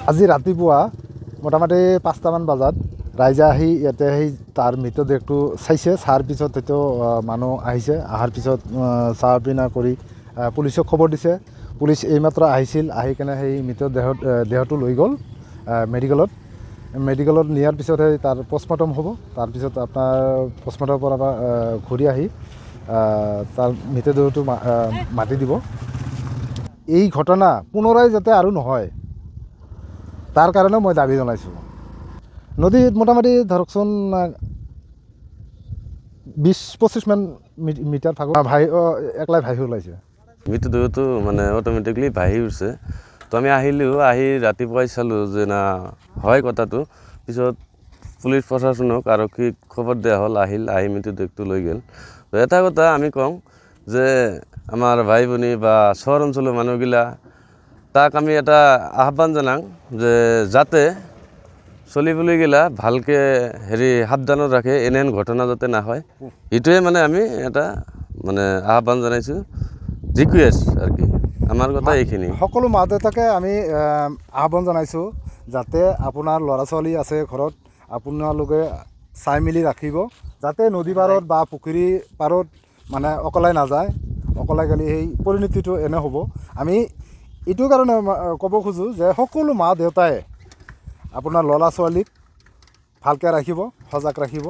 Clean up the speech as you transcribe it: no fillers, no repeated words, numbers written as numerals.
আজি ৰাতিপুৱা মোটামুটি 5টামান বজাত ৰাইজে আহি ইয়াতে সেই তাৰ মৃতদেহটো চাইছে। চাৰ পিছত হয়তো মানুহ আহিছে। অহাৰ পিছত চাহ পিনা কৰি পুলিচক খবৰ দিছে। পুলিচ এইমাত্ৰ আহিছিল, আহি কেনে সেই দেহটো লৈ গ'ল মেডিকেলত নিয়াৰ পিছতহে তাৰ পষ্টমৰ্টম হ'ব। তাৰপিছত আপোনাৰ পষ্টমৰ্টমৰ পৰা ঘূৰি আহি তাৰ মৃতদেহটো মাতি দিব। এই ঘটনা পুনৰাই যাতে আৰু নহয় তাৰ কাৰণে মই দাবী জনাইছোঁ। নদীত মোটামুটি ধৰকচোন 20-25 মান মিটাৰ থাকোঁ একলাই ভাহি ওলাইছে। মৃতদেহটো মানে অট'মেটিকলি ভাহি উঠছে। তো আমি আহি ৰাতিপুৱাই চালোঁ যে না হয় কথাটো। পিছত পুলিচ প্ৰশাসনক আৰক্ষীক খবৰ দিয়া হ'ল, আহি মৃতদেহটো লৈ গ'ল। তো এটা কথা আমি কওঁ যে আমাৰ ভাই ভনী বা চহৰ অঞ্চলৰ মানুহগিলা তাক আমি এটা আহ্বান জনাওঁ যে যাতে চলিবলৈ গেলা ভালকৈ সাৱধানত ৰাখে, এনেহেন ঘটনা যাতে নহয়। এইটোৱে মানে আমি এটা মানে আহ্বান জনাইছোঁ, ৰিকুৱেষ্ট আৰু কি। আমাৰ কথা এইখিনি। সকলো মা দেউতাকে আমি আহ্বান জনাইছোঁ যাতে আপোনাৰ ল'ৰা ছোৱালী আছে ঘৰত, আপোনালোকে চাই মেলি ৰাখিব যাতে নদী পাৰত বা পুখুৰী পাৰত মানে অকলে নাযায়। অকলে গ'লে সেই পৰিণতিটো এনে হ'ব। আমি এইটো কাৰণে ক'ব খোজোঁ যে সকলো মা দেউতাই আপোনাৰ ল'ৰা ছোৱালীক ভালকৈ ৰাখিব, সজাগ ৰাখিব।